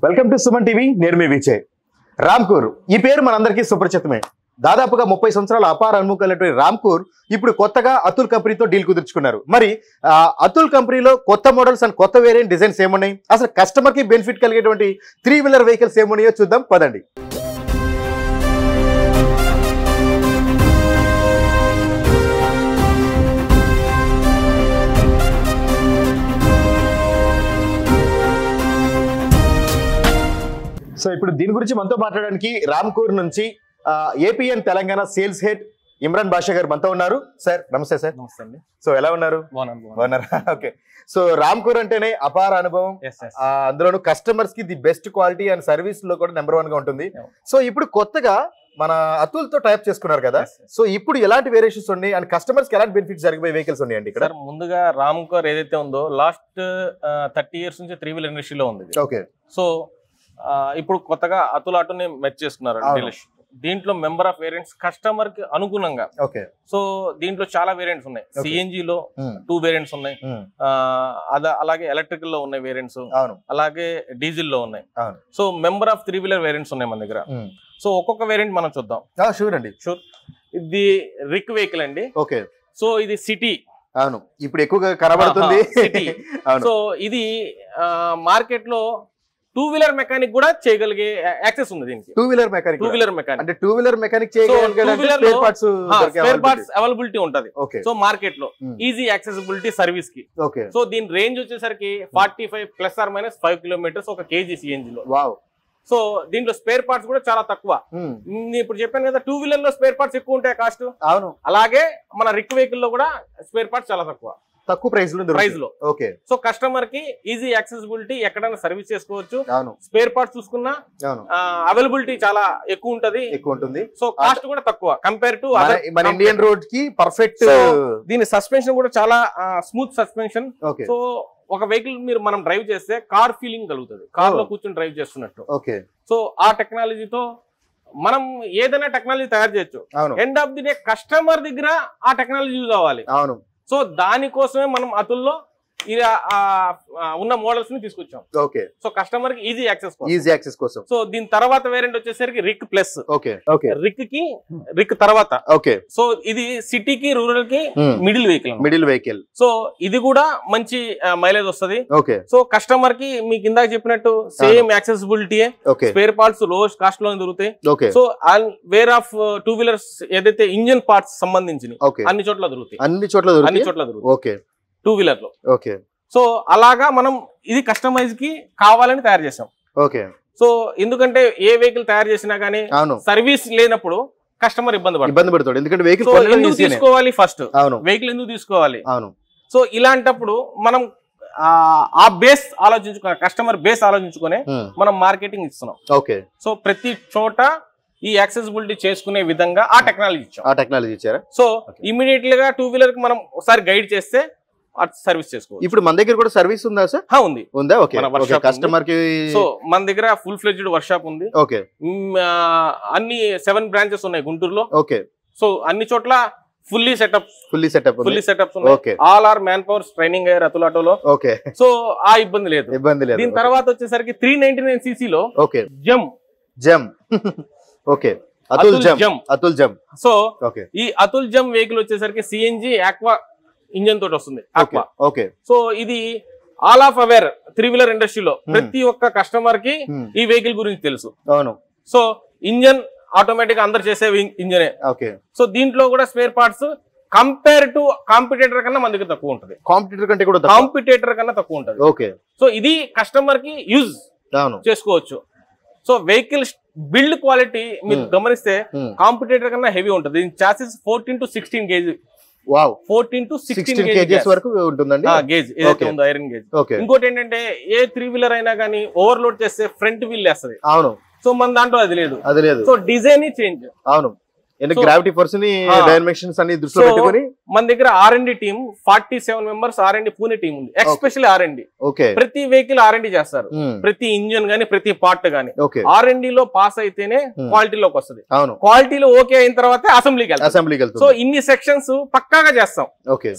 Welcome to Suman TV. నేను మీ విజయ్. రామ్కూర్ ఈ పేరు మనందరికీ సుపరిచితమే. దాదాపుగా 30 సంవత్సరాల అపార అనుభవం కలిగినటువంటి రామ్కూర్ ఇప్పుడు కొత్తగా అతుల్ కంపెనీతో డీల్ కుదుర్చుకున్నారు. మరి అతుల్ కంపెనీలో కొత్త మోడల్స్ అండ్ కొత్త వేరియంట్ డిజైన్స్ ఏమున్నాయి, అసలు కస్టమర్ కి బెనిఫిట్ కలిగేటువంటి 3 వీలర్ వెహికల్స్ ఏమున్నాయో చూద్దాం పదండి. సో ఇప్పుడు దీని గురించి మనతో మాట్లాడడానికి రామ్కూర్ నుంచి APN Telangana sales head Imran Basha గారు మనతో ఉన్నారు. సార్ నమస్తే. సార్ నమస్తే అండి. సో ఎలా ఉన్నారు? బాగున్నారా? ఓకే. సో రామ్కూర్ అంటేనే అపార అనుభవం, అందులోనూ కస్టమర్స్ కి the best quality and service లో కూడా నెంబర్ 1 గా ఉంటుంది. సో ఇప్పుడు కొత్తగా మన అతుల్ తో టైప్ చేసుకున్నారు కదా, సో ఇప్పుడు ఎలాంటి వేరియేషన్స్ ఉన్నాయి అండ్ కస్టమర్స్ కి ఎలాంటి బెనిఫిట్స్ జరిగే వెహికల్స్ ఉన్నాయండి ఇక్కడ? ముందుగా రామ్కూర్ ఏదైతే ఉందో లాస్ట్ 30 years నుంచి 3 వీలర్ ఇండస్ట్రీలో ఉంది. ఓకే. సో ఇప్పుడు కొత్తగా అతుల్ ఆటోని మెచ్ చేసుకున్నారు డీలర్షిప్. దీంట్లో మెంబర్ ఆఫ్ వేరియంట్స్ కస్టమర్ కి అనుగుణంగా. ఓకే. సో దీంట్లో చాలా వేరియంట్స్ ఉన్నాయి. సిఎన్జి లో 2 వేరియంట్స్ ఉన్నాయి, అలాగే ఎలక్ట్రికల్ లో ఉన్నాయి వేరియంట్స్, అలాగే డీజిల్ లో ఉన్నాయి. So member of 3 wheeler variants ఉన్నాయి మన దగ్గర. సో ఒక్కొక్క వేరియంట్ మనం చూద్దాం. షూర్ అండి, షూర్. ఇది రిక్ వెహికల్ అండి. ఓకే. సో ఇది సిటీ. అవును, ఇప్పుడు ఎక్కువగా కనబడుతుంది సిటీ. సో ఇది మార్కెట్ లో 2 వీలర్ మెకానిక్ కూడా చేయగలిగే యాక్సెస్ ఉంది దీనికి. 2 వీలర్ మెకానిక్ అంటే 2 wheeler mechanic spare parts availability ఉంటది. సో మార్కెట్ లో ఈజీ యాక్సెసిబిలిటీ సర్వీస్ కి. సో దీని రేంజ్ వచ్చేసరికి 45 ± 5 కిలోమీటర్స్ ఒక కేజీ సిఎన్జి లో. సో దీంట్లో స్పేర్ పార్ట్స్ కూడా చాలా తక్కువ. ఇప్పుడు చెప్పాను కదా, 2 వీలర్ లో స్పేర్ పార్ట్స్ ఎక్కువ ఉంటాయి కాస్ట్. అవును. అలాగే మన రిక్ వెహికల్ లో కూడా స్పేర్ పార్ట్స్ చాలా తక్కువ ప్రైస్ లో. ఓకే. సో కస్టమర్ కి ఈజీ యాక్సెసిబిలిటీ, ఎక్కడైనా సర్వీస్ చేసుకోవచ్చు. స్పేర్ పార్ట్స్ చూసుకున్నా అవైలబిలిటీ చాలా ఎక్కువ ఉంటుంది. సో కాస్ట్ కూడా తక్కువ కంపేర్ టు మన ఇండియన్ రోడ్ కి పర్ఫెక్ట్. దీని సస్పెన్షన్ కూడా చాలా స్మూత్ సస్పెన్షన్. సో ఒక వెహికల్ మనం డ్రైవ్ చేస్తే కార్ ఫీలింగ్ కలుగుతుంది, కార్ లో కూర్చొని డ్రైవ్ చేస్తున్నట్టు. ఓకే. సో ఆ టెక్నాలజీతో మనం ఏదైనా టెక్నాలజీ తయారు చేయొచ్చు. End of the day customer దగ్గర ఆ టెక్నాలజీ యూజ్ అవ్వాలి. అవును. సో దానికోసమే మనం అతుల్లో ఉన్న మోడల్స్ ని తీసుకొచ్చాం. ఓకే. సో కస్టమర్ కి ఈజీ యాక్సెస్ కోసం. సో దీని తర్వాత వేరియంట్ వచ్చేసరికి రిక్ ప్లస్. ఓకే. రిక్ తర్వాత. ఓకే. సో ఇది సిటీకి రూరల్ కి మిడిల్ వెహికల్. సో ఇది కూడా మంచి మైలేజ్ వస్తుంది. ఓకే. సో కస్టమర్ కి మీకు ఇందాక చెప్పినట్టు same accessibility, spare parts lowest cost లో దొరుకుతాయి. సో వేర్ ఆఫ్ 2 వీలర్స్ ఏదైతే ఇంజన్ పార్ట్స్ సంబంధించి అన్ని చోట్ల దొరుకుతాయి. ఓకే. 2 వీలర్ లో. ఓకే. సో అలాగా మనం ఇది కస్టమైజ్ కి కావాలని తయారు చేసాం. ఓకే. సో ఎందుకంటే ఏ వెహికల్ తయారు చేసినా గానీ సర్వీస్ లేనప్పుడు కస్టమర్ ఇబ్బంది పడతాడు. ఎందుకంటే వెహికల్ ఎందుకు తీసుకోవాలి, ఫస్ట్ వెహికల్ ఎందుకు తీసుకోవాలి. అవును. సో ఇలాంటప్పుడు మనం ఆ బేస్ కస్టమర్ బేస్ ఆలోచించుకునే మనం మార్కెటింగ్ ఇస్తున్నాం. ఓకే. సో ప్రతి చోట ఈ యాక్సెసిబిలిటీ చేసుకునే విధంగా ఆ టెక్నాలజీ ఇచ్చారా. సో ఇమీడియట్ గా 2 వీలర్ కి మనం ఒకసారి గైడ్ చేస్తే సర్వీస్ చేసుకోవచ్చు. ఇప్పుడు మన దగ్గర కూడా సర్వీస్ ఉందా సార్? ఉందా? ఓకే. కస్టమర్ కి సో మన దగ్గర ఫుల్ ఫ్లెడ్జ్డ్ వర్క్ షాప్ ఉంది. ఓకే. అన్ని 7 బ్రాంచెస్ ఉన్నాయి గుంటూరులో. ఓకే. సో అన్ని చోట్ల ఫుల్లీ సెటప్స్ ఉన్నాయి. All are manpower training అయ్యారు అతుల్ ఆటోలో. ఓకే. సో ఆ ఇబ్బంది లేదు. దీని తర్వాత వచ్చేసరికి 399 cc లో జమ్. ఓకే. అతుల్ జమ్. సో ఈ అతుల్ జమ్ వెహికల్ వచ్చేసరికి సిఎన్జి ఆక్వా ఇంజన్ తోటి వస్తుంది. ఓకే. సో ఇది ఆల్ ఆఫ్ అవేర్ 3 వీలర్ ఇండస్ట్రీలో ప్రతి ఒక్క కస్టమర్ కి ఈ వెహికల్ గురించి తెలుసు. అవును. సో ఇంజన్ ఆటోమేటిక్ అందరు చేసే ఇంజనే. ఓకే. సో దీంట్లో కూడా spare parts compare to competitor కన్నా మన దగ్గర తక్కువ ఉంటుంది. కాంపిటేటర్ కన్నా తక్కువ ఉంటుంది. ఓకే. సో ఇది కస్టమర్ కి యూజ్ చేసుకోవచ్చు. సో వెహికల్ బిల్డ్ క్వాలిటీ మీరు గమనిస్తే కాంపిటేటర్ కన్నా హెవీ ఉంటుంది. దీని chassis 14 to 16 KG. 14 to 16 kgs వరకు ఉంటుందండి గేజ్ ఏదైతే ఉందో, ఐరన్ గేజ్. ఇంకోటి ఏంటంటే ఏ 3 వీలర్ అయినా కానీ ఓవర్లోడ్ చేస్తే ఫ్రంట్ వీల్ వేస్తుంది. అవును. సో మన దాంట్లో అది లేదు. So design change. అవును. గ్రావిటీ ఫోర్స్ ని డైమెన్షన్స్ అన్ని దృష్టిలో పెట్టుకొని మన దగ్గర R&D team 47 members R&D Pune team ఉంది. Especially R&D. ప్రతి వెహికల్ R&D చేస్తారు, ప్రతి ఇంజన్ గానీ ప్రతి పార్ట్ గానీ. R&D లో పాస్ అయితేనే క్వాలిటీలోకి వస్తుంది. క్వాలిటీలో ఓకే అయిన తర్వాత అసెంబ్లీకి వెళ్తాం. సో ఇన్ని సెక్షన్స్ పక్కాగా చేస్తాం.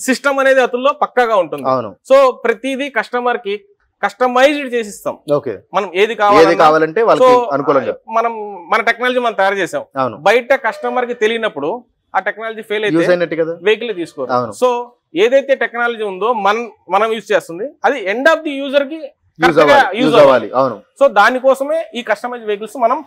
సిస్టమ్ అనేది అతుల్లో పక్కాగా ఉంటుంది. సో ప్రతిదీ కస్టమర్ కి కస్టమైజ్డ్ చేసిస్తాం. ఓకే, మనం ఏది కావాలంటే వాళ్ళకి అనుకూలంగా మనం మన టెక్నాలజీ మనం తయారు చేసాం. బయట కస్టమర్ కి తెలియనప్పుడు ఆ టెక్నాలజీ ఫెయిల్ అయితే వెహికల్ తీసుకోరు. సో ఏదైతే టెక్నాలజీ ఉందో మనం యూజ్ చేస్తుంది అది ఎండ్ ఆఫ్ ది యూజర్ కి యూజ్ అవ్వాలి. సో దానికోసమే ఈ కస్టమైజ్ వెహికల్స్ మనం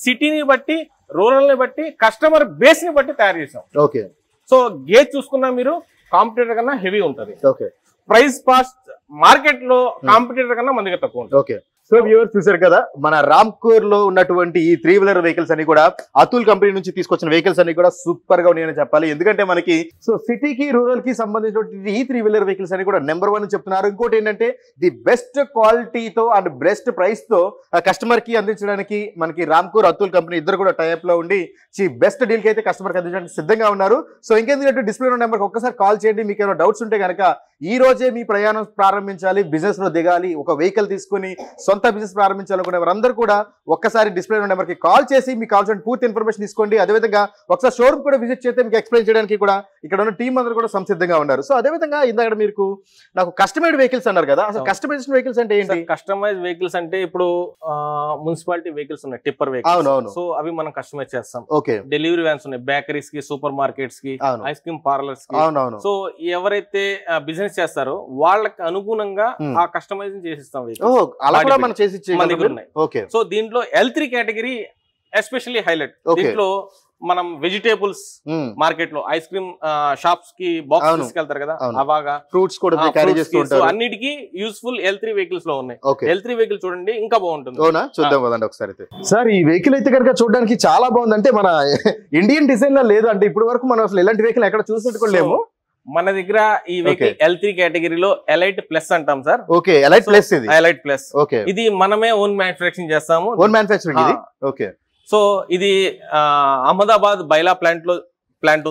సిటీని బట్టి, రూరల్ ని బట్టి, కస్టమర్ బేస్ ని బట్టి తయారు చేసాం. ఓకే, సో గేజ్ చూసుకున్నా మీరు కాంపిటేటర్ కన్నా హెవీ ఉంటుంది. ఓకే, ప్రైస్ కాస్ట్ మార్కెట్ లో కాంపిటేటర్ కన్నా మన దగ్గర తక్కువ ఉంటుంది. ఓకే, సో వ్యూవర్స్ చూసారు కదా, మన రామ్కోర్ లో ఉన్నటువంటి ఈ 3 వీలర్ వెహికల్స్ అన్ని కూడా అతుల్ కంపెనీ నుంచి తీసుకొచ్చిన వెహికల్స్ అన్ని కూడా సూపర్ గా ఉన్నాయని చెప్పాలి. ఎందుకంటే మనకి సో సిటీకి, రూరల్ కి సంబంధించినటువంటి ఈ 3 వీలర్ వెహికల్స్ అన్ని కూడా నెంబర్ 1 చెప్తున్నారు. ఇంకోటి ఏంటంటే ది బెస్ట్ క్వాలిటీతో అండ్ బెస్ట్ ప్రైస్ తో కస్టమర్ కి అందించడానికి మనకి రామ్కోర్, అతుల్ కంపెనీ ఇద్దరు కూడా టైప్ లో ఉండి బెస్ట్ డీల్ కి అయితే కస్టమర్ కి అందించడానికి సిద్ధంగా ఉన్నారు. సో ఇంకెందుకంటే డిస్ప్లే నెంబర్ ఒక్కసారి కాల్ చేయండి. మీకు ఏమైనా డౌట్స్ ఉంటే కనుక ఈ రోజే మీ ప్రయాణం ప్రారంభించాలి, బిజినెస్ లో దిగాలి, ఒక వెహికల్ తీసుకుని సొంత బిజినెస్ ప్రారంభించాలనుకునే వారందరూ కూడా ఒక్కసారి డిస్ప్లే నెంబర్ కి కాల్ చేసి మీకు కావాల్సిన పూర్తి ఇన్ఫర్మేషన్ తీసుకోండి. అదేవిధంగా ఒకసారి షోరూమ్ కూడా విజిట్ చేస్తే మీకు ఎక్స్ప్లెయిన్ చేయడానికి కూడా ఇక్కడ ఉన్న టీం అందరూ కూడా సంసిద్ధంగా ఉన్నారు. సో అదేవిధంగా ఇందాక మీరు నాకు కస్టమైజ్డ్ వెహికల్స్ అన్నారు కదా, అసలు కస్టమైజ్డ్ వెహికల్స్ అంటే ఏంటి? కస్టమైజ్ వెహికల్స్ అంటే ఇప్పుడు మున్సిపాలిటీ వెహికల్స్ ఉన్నాయి, టిప్పర్ వెహికల్స్. సో అవి మనం కస్టమైజ్ చేస్తాం. ఓకే, డెలివరీ వ్యాన్స్ ఉన్నాయి, బేకరీస్ కి, సూపర్ మార్కెట్స్ కి, ఐస్ క్రీమ్ పార్లర్స్ కి. సో ఎవరైతే బిజినెస్ చేస్తారో వాళ్ళకి అనుగుణంగా ఆ కస్టమైజింగ్ చేసిస్తాం. సో దీంట్లో L3 కేటగిరీ ఎస్పెషల్లీ హైలైట్. దీంట్లో మనం వెజిటేబుల్స్ మార్కెట్ లో ఐస్ క్రీమ్ షాప్స్ కి బాక్స్ తీసుకెళ్తారు కదా, అలాగా ఫ్రూట్స్ కూడా క్యారీ చేస్తుంటారు. అన్నిటికీ యూస్ఫుల్ L3 వెహికల్స్ లో ఉన్నాయి. L3 వెహికల్ చూడండి ఇంకా బాగుంటుంది. చూద్దాం కదండి ఒకసారి. సార్ ఈ వెహికల్ అయితే కనుక చూడడానికి చాలా బాగుంది. అంటే మన ఇండియన్ డిజైన్ లో లేదు అంటే ఇప్పటి వరకు మనం అసలు ఎలాంటి వెహికల్ ఎక్కడ చూసినట్టుకోలేము. మన దగ్గర ఈ వెహికల్ L3 కేటగిరీలో ఎలైట్ ప్లస్ అంటాం సార్. Okay, elite plus. ఇది ఎలైట్ ప్లస్. ఓకే, ఇది మనమే ఓన్ మ్యానుఫ్యాక్చరింగ్ చేస్తాము. ఓన్ మ్యానుఫ్యాక్చరింగ్ ఇది. ఓకే, సో ఇది అహ్మదాబాద్ బైలా ప్లాంట్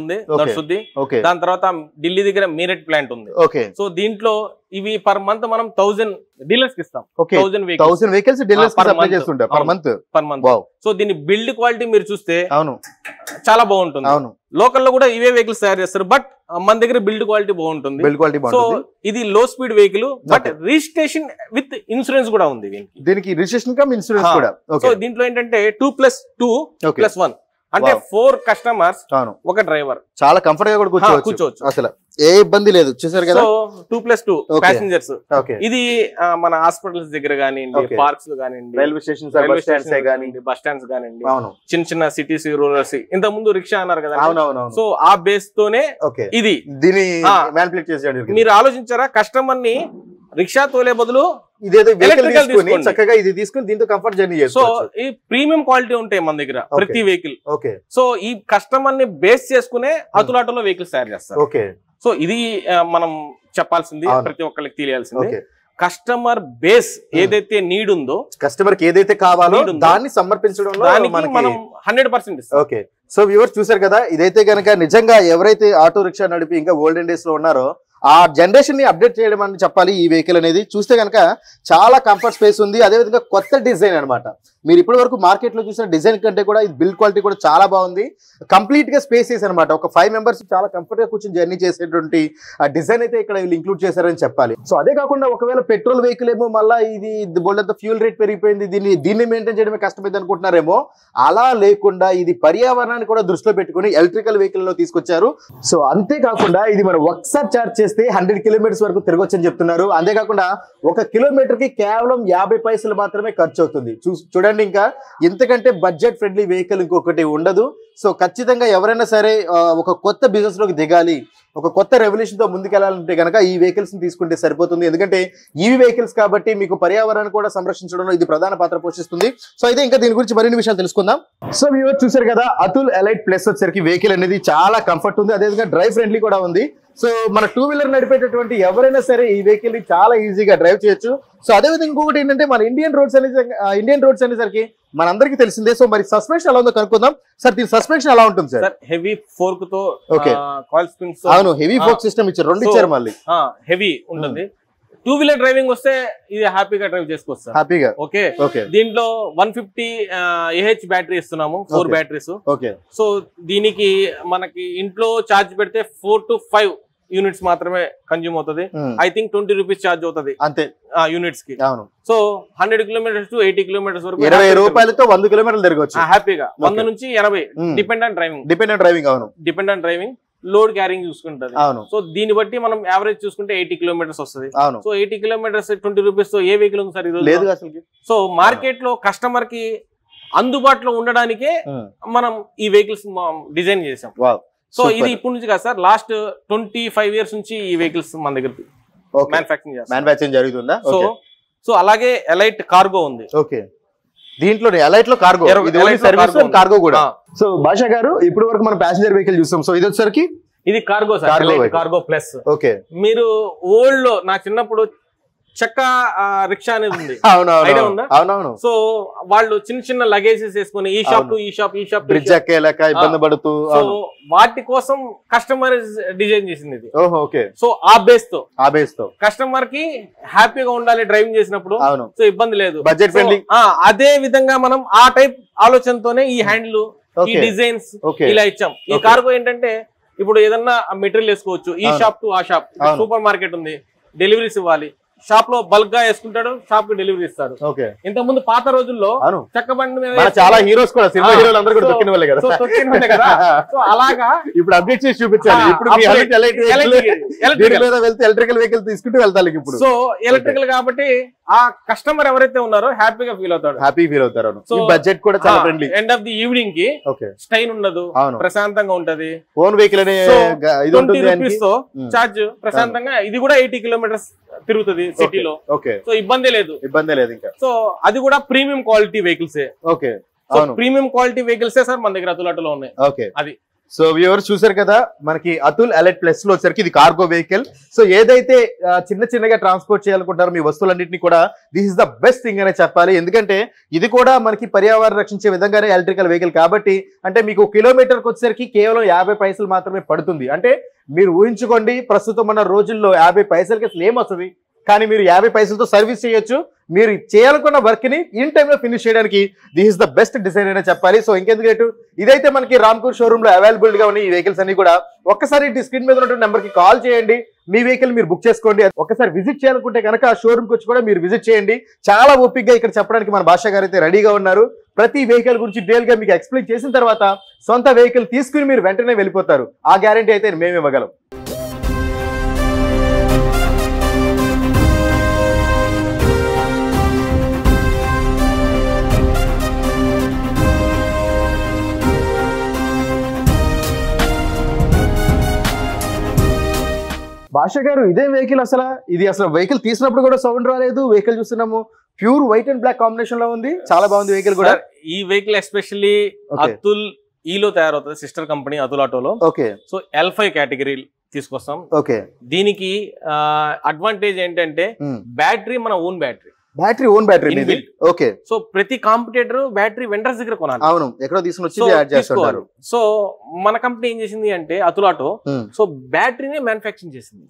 ఉంది, నడుస్తుంది. దాని తర్వాత ఢిల్లీ దగ్గర మీరట్ ప్లాంట్ ఉంది. ఓకే, సో దీంట్లో ఇవి పర్ మంత్ మనం 1000 డీలర్స్ కి ఇస్తాం. 1000 వెహికల్స్ డీలర్స్ కి సప్లై చేస్తుంటారు పర్ మంత్. సో దీని బిల్డ్ క్వాలిటీ మీరు చూస్తే చాలా బాగుంటుంది. లోకల్ లో కూడా ఇవే వెహికల్స్ తయారు చేస్తారు, బట్ మన దగ్గర బిల్డ్ క్వాలిటీ బాగుంటుంది. సో ఇది లో speed vehicle, but registration with insurance కూడా ఉంది దీనికి. రిజిస్ట్రేషన్ కమ్ ఇన్సూరెన్స్ కూడా. సో దీంట్లో ఏంటంటే 2+2+1 అంటే 4 కస్టమర్స్ ఒక డ్రైవర్ చాలా కంఫర్ట్ గా కూడా కూర్చోవచ్చు. అసలు ఏ ఇబ్బంది లేదు. చూసారు కదా, 2+2 ప్యాసింజర్స్. ఇది మన హాస్పిటల్స్ దగ్గర కానివ్వండి, పార్క్స్ లో కానివ్వండి, రైల్వే స్టేషన్స్, బస్ స్టాండ్స్ కానివ్వండి, చిన్న చిన్న సిటీస్, రూరల్స్. ఇంత ముందు రిక్షా అన్నారు కదా, సో ఆ బేస్ తోనే ఇది దీన్ని మ్యానిపులేట్ చేసేయండి. మీరు ఆలోచించారా, కస్టమర్ ని రిక్షా తోలే బదులు ఇదేదో చక్కగా ఇది తీసుకుని దీంతో కంఫర్ట్ జర్నీ చేసుకోవచ్చు. సో ఈ ప్రీమియం క్వాలిటీ ఉంటాయి మన దగ్గర ప్రతి వెహికల్. ఓకే, సో ఈ కస్టమర్ ని బేస్ చేసుకునే అతులాటోలో వెహికల్స్ తయారు చేస్తారు. ఓకే, సో ఇది మనం చెప్పాల్సింది, ప్రతి ఒక్కరికి తెలియాల్సింది. కస్టమర్ బేస్ ఏదైతే నీడ్ ఉందో, కస్టమర్ కి ఏదైతే కావాలో దాన్ని సమర్పించడంలో మనం 100% ఇస్తాం. ఓకే, సో వ్యూవర్స్ చూసారు కదా, ఇదైతే కనుక నిజంగా ఎవరైతే ఆటో రిక్షా నడిపి ఇంకా ఓల్డెన్ డేస్ లో ఉన్నారో ఆ జనరేషన్ ని అప్డేట్ చేయడం అని చెప్పాలి. ఈ వెహికల్ అనేది చూస్తే కనుక చాలా కంఫర్ట్ స్పేస్ ఉంది. అదేవిధంగా కొత్త డిజైన్ అనమాట. మీరు ఇప్పటి వరకు మార్కెట్ లో చూసిన డిజైన్ కంటే కూడా ఇది బిల్డ్ క్వాలిటీ కూడా చాలా బాగుంది. కంప్లీట్ గా స్పేసెస్ అనమాట. ఒక 5 మెంబర్స్ చాలా కంఫర్ట్ గా కూర్చొని జర్నీ చేసేటువంటి ఆ డిజైన్ అయితే ఇక్కడ వీళ్ళు ఇంక్లూడ్ చేశారని చెప్పాలి. సో అదే కాకుండా ఒకవేళ పెట్రోల్ వెహికల్ ఏమో మళ్ళీ ఇది బోల్డంత ఫ్యూల్ రేట్ పెరిగిపోయింది, దీన్ని మెయింటైన్ చేయడమే కష్టమైంది అనుకుంటున్నారేమో. అలా లేకుండా ఇది పర్యావరణాన్ని కూడా దృష్టిలో పెట్టుకుని ఎలక్ట్రికల్ వెహికల్ లో తీసుకొచ్చారు. సో అంతేకాకుండా ఇది మనం ఒకసారి చార్జ్ చేస్తే 100 కిలోమీటర్స్ వరకు తిరగొచ్చని చెప్తున్నారు. అంతేకాకుండా 1 కిలోమీటర్ కి కేవలం 50 పైసలు మాత్రమే ఖర్చు అవుతుంది. చూడండి, ఇంకా ఇంతకంటే బడ్జెట్ ఫ్రెండ్లీ వెహికల్ ఇంకొకటి ఉండదు. సో ఖచ్చితంగా ఎవరైనా సరే ఒక కొత్త బిజినెస్ లోకి దిగాలి, ఒక కొత్త రెవల్యూషన్ తో ముందుకెళ్లాలంటే కనుక ఈ వెహికల్స్ ని తీసుకుంటే సరిపోతుంది. ఎందుకంటే ఈవీ వెహికల్స్ కాబట్టి మీకు పర్యావరణాన్ని కూడా సంరక్షించడంలో ఇది ప్రధాన పాత్ర పోషిస్తుంది. సో అయితే ఇంకా దీని గురించి మరిన్ని విషయాలు తెలుసుకుందాం. సో మీరు చూసారు కదా, అతుల్ ఎలైట్ ప్లస్ వచ్చేసరికి వెహికల్ అనేది చాలా కంఫర్ట్ ఉంది, అదేవిధంగా డ్రైవ్ ఫ్రెండ్లీ కూడా ఉంది. సో మన 2 వీలర్ నడిపేటటువంటి ఎవరైనా సరే ఈ వెహికల్ ని చాలా ఈజీగా డ్రైవ్ చేయొచ్చు. సో అదేవిధంగా ఇంకొకటి ఏంటంటే మన ఇండియన్ రోడ్స్ అనేసరికి మనందరికీ తెలిసిందే. సో మరి సస్పెన్షన్ ఎలా ఉందో కనుక్కుందాం. సార్ దీని సస్పెన్షన్ ఎలా ఉంటుంది సార్? హెవీ ఫోర్క్ తో, కాయిల్ స్ప్రింగ్స్. అవును, హెవీ ఫోర్క్ సిస్టమ్ ఇచ్చారు, 2 ఇచ్చారు. మళ్ళీ హెవీ ఉంటుంది. 2 వీలర్ డ్రైవింగ్ వస్తే ఇది హ్యాపీగా డ్రైవ్ చేసుకోవచ్చు హ్యాపీగా. ఓకే, దీంట్లో 150 AH బ్యాటరీ ఇస్తున్నాము, 4 బ్యాటరీస్. ఓకే, సో దీనికి మనకి ఇంట్లో ఛార్జ్ పెడితే 4 to 5 యూనిట్స్ మాత్రమే కన్జ్యూమ్ అవుతుంది. ఐ థింక్ 20 రూపీస్ ఛార్జ్ అవుతుంది అంతే యూనిట్స్ కి. సో 100 కిలోమీటర్స్ టు 80 కిలోమీటర్స్ వరకు 20 రూపాయలతో 100 కిలోమీటర్లు తిరగవచ్చు హ్యాపీగా. 100 నుంచి 80 డిపెండెంట్ డ్రైవింగ్. అవును, డిపెండెంట్ డ్రైవింగ్, లోడ్ క్యారింగ్ చూసుకుంటది. సో దీన్ని బట్టి మనం యావరేజ్ చూసుకుంటే 80 కిలోమీటర్స్ వస్తుంది. సో 80 కిలోమీటర్స్ 20 రూపీస్ తో ఏ వెహికల్ ఉంది సార్ ఈ రోజు? సో మార్కెట్ లో కస్టమర్ కి అందుబాటులో ఉండడానికే మనం ఈ వెహికల్స్ డిజైన్ చేసాం. సో ఇది ఇప్పటి నుంచి కాదు సార్, లాస్ట్ 25 ఇయర్స్ నుంచి ఈ వెహికల్స్ మన దగ్గర మ్యానుఫ్యాక్చరింగ్ జరుగుతుందా? సో అలాగే ఎలైట్ కార్గో ఉంది. ఓకే, దీంట్లో ఎలైట్ లో కార్గో, కార్గో కూడా. సో భాషా గారు, ఇప్పుడు వరకు మనం ప్యాసింజర్ వెహికల్ చూస్తాం. సో ఇది వచ్చేసరికి ఇది cargo sir, cargo plus. Okay, మీరు ఓల్డ్ లో నా చిన్నప్పుడు చెక్క రిక్షా అనేది ఉంది, అవునవును. సో వాళ్ళు చిన్న చిన్న లగేజెస్ వేసుకుని ఈ షాప్ టు ఈ షాప్ బ్రిడ్జ్ ఎక్కేలాక ఇబ్బంది పడుతూ, సో వాటి కోసం కస్టమర్ డిజైన్ చేసింది ఇది. ఓకే, సో ఆ బేస్ తో కస్టమర్ కి హ్యాపీగా ఉండాలి డ్రైవింగ్ చేసినప్పుడు, సో ఇబ్బంది లేదు, బడ్జెట్ ఫ్రెండ్లీ. అదే విధంగా మనం ఆ టైప్ ఆలోచనతోనే ఈ హ్యాండిల్, ఈ డిజైన్స్ ఇలా ఇచ్చాం. ఈ కార్గో ఏంటంటే ఇప్పుడు ఏదన్నా మెటీరియల్ వేసుకోవచ్చు, ఈ షాప్ టు ఆ షాప్. సూపర్ మార్కెట్ ఉంది, డెలివరీస్ ఇవ్వాలి, షాప్ లో బల్క్ గా వేసుకుంటాడు, షాప్ కి డెలివరీ ఇస్తాడు. ఇంత ముందు పాత రోజుల్లో చెక్క బండి మీద చాలా హీరోస్ కూడా, సినిమా హీరోలు అందరూ కూడా తొక్కిన వాళ్ళే కదా. సో అలాగా ఇప్పుడు అప్డేట్ చేసి చూపించాలి. ఇప్పుడు ఎలక్ట్రికల్ వెహికల్ తీసుకుంటూ వెళ్తారు ఇప్పుడు. సో ఎలక్ట్రికల్ కాబట్టి ఆ కస్టమర్ ఎవరైతే ఉన్నారో హ్యాపీగా ఫీల్ అవుతారు. సో బడ్జెట్ కూడా చాలా friendly. End of the evening కి స్టైన్ ఉండదు, ప్రశాంతంగా ఉంటది. ఓన్ వెహికల్ 20 రూపీస్ తో చార్జ్ ప్రశాంతంగా. ఇది కూడా 80 కిలోమీటర్స్ తిరుగుతుంది సిటీలో. సో ఇబ్బంది లేదు ఇంకా. సో అది కూడా premium quality vehicles. Okay, premium quality వెహికల్సే సార్ మన దగ్గర అతుల్ ఆటోలో ఉన్నాయి. ఓకే, అది. సో వ్యూవర్స్ చూసారు కదా, మనకి అతుల్ ఎలైట్ ప్లస్ లో వచ్చరికి ఇది కార్గో వెహికల్. సో ఏదైతే చిన్నగా ట్రాన్స్పోర్ట్ చేయాలనుకుంటారో మీ వస్తువులన్నింటినీ కూడా, this is the best thing అనే చెప్పాలి. ఎందుకంటే ఇది కూడా మనకి పర్యావరణం రక్షించే విధంగానే ఎలక్ట్రికల్ వెహికల్ కాబట్టి, అంటే మీకు కిలోమీటర్కి వచ్చేసరికి కేవలం 50 పైసలు మాత్రమే పడుతుంది. అంటే మీరు ఊహించుకోండి, ప్రస్తుతం మన రోజుల్లో 50 పైసలకి అసలు ఏమొస్తుంది, కానీ మీరు 50 పైసలతో సర్వీస్ చేయొచ్చు. మీరు చేయాలనుకున్న వర్క్ ని ఇన్ టైమ్ లో ఫినిష్ చేయడానికి this is the best design అనే చెప్పాలి. సో ఇంకెందుకు లేటు, ఇదైతే మనకి రామ్కూర్ షోరూమ్ లో అవైలబుల్ గా ఉన్నాయి ఈ వెహికల్స్ అన్ని కూడా. ఒక్కసారి స్క్రీన్ మీద ఉన్న నెంబర్ కి కాల్ చేయండి, మీ వెహికల్ మీరు బుక్ చేసుకోండి. ఒకసారి విజిట్ చేయాలనుకుంటే కనుక షోరూమ్ కి వచ్చి కూడా మీరు విజిట్ చేయండి. చాలా ఓపికగా ఇక్కడ చెప్పడానికి మన భాషా గారు అయితే రెడీగా ఉన్నారు. ప్రతి వెహికల్ గురించి డీటెయిల్ గా మీకు ఎక్స్ప్లెయిన్ చేసిన తర్వాత సొంత వెహికల్ తీసుకుని మీరు వెంటనే వెళ్ళిపోతారు. ఆ గ్యారంటీ అయితే మేము ఇవ్వగలం. భాషా గారు, ఇదే వెహికల్ ఇది అసలు వెహికల్ తీసినప్పుడు కూడా సౌండ్ రాలేదు. వెహికల్ చూస్తున్నాము pure white and black combination లో ఉంది, చాలా బాగుంది వెహికల్ కూడా. ఈ వెహికల్ ఎస్పెషల్లీ అతుల్ ఈలో తయారవుతుంది, సిస్టర్ కంపెనీ అతుల్ ఆటోలో. ఓకే, సో L5 కేటగిరీ తీసుకొస్తాం. ఓకే, దీనికి అడ్వాంటేజ్ ఏంటంటే బ్యాటరీ మన ఓన్ బ్యాటరీ. ఓకే, సో ప్రతి కాంపిటేటర్ బ్యాటరీ వెండర్స్ దగ్గర కొనాలి. అవును, ఎక్కడో తీసుకుని. సో మన కంపెనీ ఏం చేసింది అంటే అతుల్ ఆటో, సో బ్యాటరీని మ్యానుఫ్యాక్చరింగ్ చేసింది.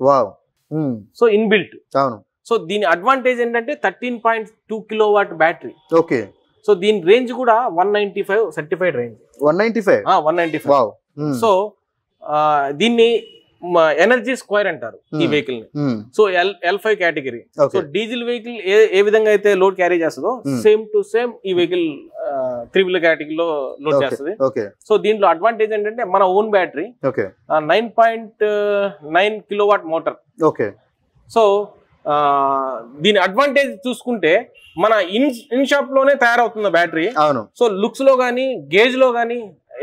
So inbuilt. అవును. సో దీని అడ్వాంటేజ్ ఏంటంటే 13.2 కిలోవాట్ బ్యాటరీ. ఓకే, సో దీని రేంజ్ కూడా 195 సర్టిఫైడ్ రేంజ్. 195. సో దీన్ని ఎనర్జీ స్క్వేర్ అంటారు ఈ వెహికల్ ని. So L5 category. So diesel vehicle ఏ విధంగా అయితే లోడ్ క్యారీ చేస్తుందో సేమ్ టు సేమ్ ఈ వెహికల్ 3 కేటగిరీలో లోడ్ చేస్తుంది. సో దీంట్లో అడ్వాంటేజ్ ఏంటంటే మన own battery, 9.9 kilowatt motor. So దీని అడ్వాంటేజ్ చూసుకుంటే మన ఇన్ షాప్ లోనే తయారవుతుంది బ్యాటరీ. సో లుక్స్ లో గానీ, గేజ్ లో గానీ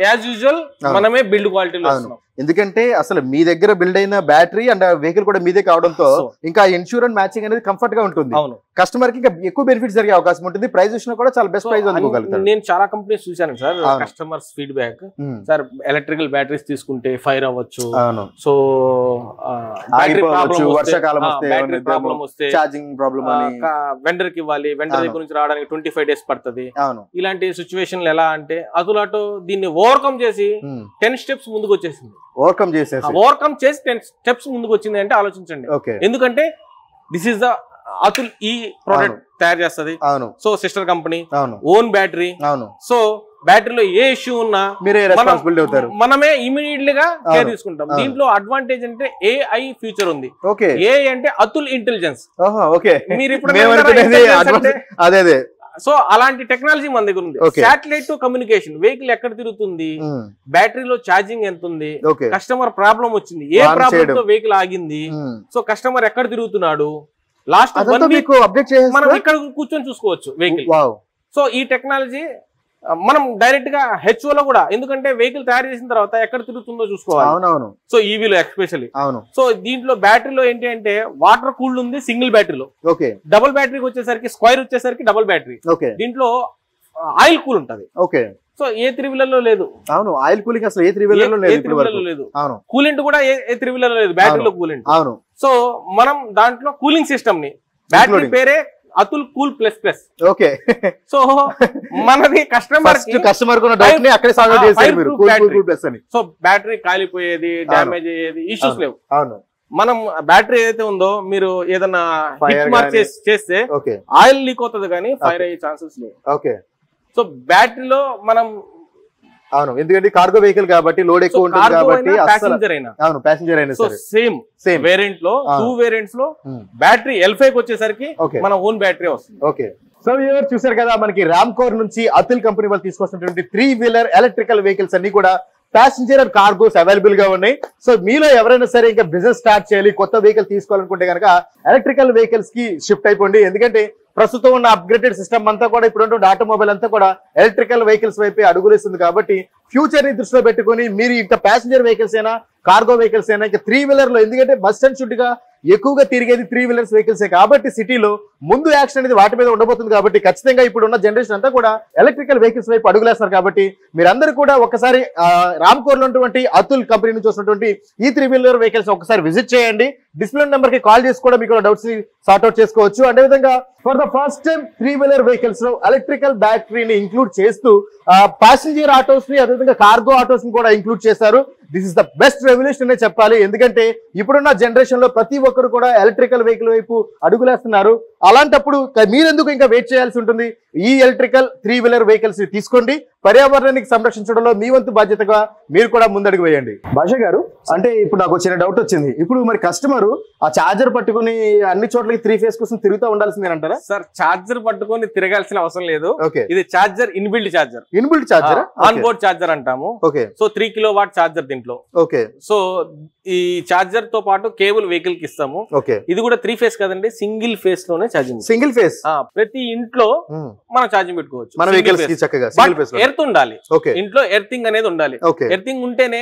యాజ్ యూజువల్ మనమే బిల్డ్ క్వాలిటీలో వస్తున్నాం. ఎందుకంటే అసలు మీ దగ్గర బిల్డ్ అయిన బ్యాటరీ అండ్ వెహికల్ కూడా మీదే కావడంతో ఇంకా ఇన్సూరెన్స్ మ్యాచింగ్ అనేది కంఫర్ట్ గా ఉంటుంది. కస్టమర్ కి ఇంకా ఎక్కువ బెనిఫిట్స్ జరిగే అవకాశం ఉంటుంది. ప్రైస్ చూసినా కూడా చాలా బెస్ట్ ప్రైస్ అందుకోగలుగుతారు. నేను చాలా కంపెనీస్ చూశాను sir, customers feedback sir electrical batteries తీసుకుంటే ఫైర్ అవ్వచ్చు, సో వర్షాకాలం వస్తే ఛార్జింగ్ ప్రాబ్లమ్ అని వెండర్ కి ఇవ్వాలి, వెండర్ దగ్గర నుంచి రావడానికి 25 డేస్ పడుతుంది. ఇలాంటి సిచ్యువేషన్ ఎలా అంటే అతుల్ ఆటో దీన్ని ఓవర్కమ్ చేసి 10 స్టెప్స్ ముందుకు వచ్చేసింది. ఓవర్కమ్ చేసి 10 స్టెప్స్ ముందుకు వచ్చింది అంటే ఆలోచించండి. ఎందుకంటే దిస్ ఇస్ ద అతుల్ ఈ ప్రోడక్ట్ తయారు చేస్తుంది. So sister company, own battery. So బ్యాటరీలో ఏ ఇష్యూ ఉన్నా మీరే రెస్పాన్సిబిలిటీ అవుతారు, మనమే ఇమీడియట్లీ గా కేర్ తీసుకుంటాం. దీంట్లో అడ్వాంటేజ్ అంటే AI ఫీచర్ ఉంది. AI అంటే అతుల్ ఇంటెలిజెన్స్. మీరు ఇప్పుడు అదే సో అలాంటి టెక్నాలజీ మన దగ్గర ఉంది. శాటిలైట్ టు కమ్యూనికేషన్, వెహికల్ ఎక్కడ తిరుగుతుంది, బ్యాటరీలో ఛార్జింగ్ ఎంత ఉంది, కస్టమర్ ప్రాబ్లం వచ్చింది, ఏ ప్రాబ్లం తో వెహికల్ ఆగింది, సో కస్టమర్ ఎక్కడ తిరుగుతున్నాడు, లాస్ట్ 1 వీక్ మనం ఇక్కడ కూర్చొని చూసుకోవచ్చు వెహికల్. సో ఈ టెక్నాలజీ మనం డైరెక్ట్ గా HO లో కూడా, ఎందుకంటే వెహికల్ తయారు చేసిన తర్వాత ఎక్కడ తిరుగుతుందో చూసుకోవాలి. So ఈవీలో especially. సో దీంట్లో బ్యాటరీలో ఏంటి అంటే వాటర్ కూల్డ్ ఉంది సింగిల్ బ్యాటరీలో. డబుల్ బ్యాటరీకి వచ్చేసరికి స్క్వేర్ వచ్చేసరికి డబుల్ బ్యాటరీ. దీంట్లో ఆయిల్ కూల్ ఉంటది. సో ఏ 3 వీలర్లో లేదు. అవును, ఆయిల్ కూలింగ్ అసలు ఏ 3 వీలర్లో లేదు. కూలెంట్ కూడా ఏ 3 వీలర్లో లేదు, బ్యాటరీలో కూలెంట్. సో మనం దాంట్లో కూలింగ్ సిస్టమ్ ని, బ్యాటరీ పేరే Atul cool plus plus. So మనది కస్టమర్ సో బ్యాటరీ కాలిపోయేది, డ్యామేజ్ అయ్యేది ఇష్యూస్ లేవు. మనం బ్యాటరీ ఏదైతే ఉందో, మీరు ఏదైనా హిట్ మార్క్ చేస్తే ఆయిల్ లీక్ అవుతుంది కానీ ఫైర్ అయ్యే ఛాన్సెస్ లేవు. సో బ్యాటరీలో మనం ఎందుకంటే కార్గో వెహికల్ కాబట్టి లోడ్ ఎక్కువ ఉంటుంది కాబట్టి ప్యాసింజర్ అయినా సేమ్ వేరియంట్ లో 2 వేరియంట్స్ లో బ్యాటరీ L5 వచ్చేసరికి మన ఓన్ బ్యాటరీ వస్తుంది. సో వ్యూవర్స్ చూసారు కదా, మనకి రామ్కోర్ నుంచి అతుల్ కంపెనీ వాళ్ళు తీసుకొచ్చినటువంటి 3 వీలర్ ఎలక్ట్రికల్ వెహికల్స్ అన్ని కూడా ప్యాసింజర్ అండ్ కార్గోస్ అవైలబుల్ గా ఉన్నాయి. సో మీలో ఎవరైనా సరే ఇంకా బిజినెస్ స్టార్ట్ చేయాలి, కొత్త వెహికల్ తీసుకోవాలనుకుంటే కనుక ఎలక్ట్రికల్ వెహికల్స్ కి షిఫ్ట్ అయిపోండి. ఎందుకంటే ప్రస్తుతం ఉన్న అప్గ్రేడెడ్ సిస్టమ్ అంతా కూడా, ఇప్పుడు ఆటోమొబైల్ అంతా కూడా ఎలక్ట్రికల్ వెహికల్స్ వైపు అడుగులేస్తుంది. కాబట్టి ఫ్యూచర్ ని దృష్టిలో పెట్టుకుని మీరు ఇంకా ప్యాసింజర్ వెహికల్స్ అయినా కార్గో వెహికల్స్ అయినా ఇంకా 3 వీలర్ లో, ఎందుకంటే మస్ట్ అండ్ షుడ్ గా ఎక్కువగా తిరిగేది 3 వీలర్స్ వెహికల్స్ కాబట్టి సిటీలో ముందు యాక్షన్ అనేది వాటి మీద ఉండబోతుంది. కాబట్టి ఖచ్చితంగా ఇప్పుడున్న జనరేషన్ అంతా కూడా ఎలక్ట్రికల్ వెహికల్స్ వైపు అడుగులేస్తారు. కాబట్టి మీరందరూ కూడా ఒకసారి రామ్కోర్ లో ఉన్నటువంటి అతుల్ కంపెనీ నుంచి వస్తున్నటువంటి ఈ 3 వీలర్ వెహికల్స్ ఒకసారి విజిట్ చేయండి. డిస్ప్లే నెంబర్ కి కాల్ చేసి కూడా మీకు డౌట్స్ ని సార్ట్అవుట్ చేసుకోవచ్చు. అదేవిధంగా for the first time 3 wheeler vehicles లో ఎలక్ట్రికల్ బ్యాటరీని ఇంక్లూడ్ చేస్తూ ప్యాసింజర్ ఆటోస్ ని, అదేవిధంగా కార్గో ఆటోస్ ని కూడా ఇంక్లూడ్ చేశారు. This is the best revolution అనే చెప్పాలి. ఎందుకంటే ఇప్పుడున్న జనరేషన్ లో ప్రతి ఒక్కరు కూడా ఎలక్ట్రికల్ వెహికల్ వైపు అడుగులేస్తున్నారు. అలాంటప్పుడు మీరెందుకు ఇంకా వెయిట్ చేయాల్సి ఉంటుంది? ఈ ఎలక్ట్రికల్ 3 వీలర్ వెహికల్స్ తీసుకోండి. పర్యావరణానికి సంరక్షించడంలో మీ వంతు బాధ్యతగా మీరు కూడా ముందడుగు వేయండి. భాషా గారు, అంటే ఇప్పుడు నాకు చిన్న డౌట్ వచ్చింది. ఇప్పుడు మరి కస్టమర్ ఆ చార్జర్ పట్టుకుని అన్ని చోట్లకి 3 ఫేస్ కోసం తిరుగుతూ ఉండాల్సిందే అంటారా? సార్, చార్జర్ పట్టుకొని తిరగాల్సిన అవసరం లేదు. ఇది charger inbuilt charger. On board charger అంటాము. సో 3 కిలోవాట్ చార్జర్ దీంట్లో. సో ఈ చార్జర్ తో పాటు కేబుల్ వెహికల్ కి ఇస్తాము. ఇది కూడా 3 ఫేస్ కదండి, సింగిల్ ఫేస్ లోనే ఛార్జింగ్. సింగిల్ ఫేస్ ప్రతి ఇంట్లో మనం ఛార్జింగ్ పెట్టుకోవచ్చు. ఎర్త్ ఉండాలి ఇంట్లో, ఎర్తింగ్ అనేది ఉండాలి. ఎర్తింగ్ ఉంటేనే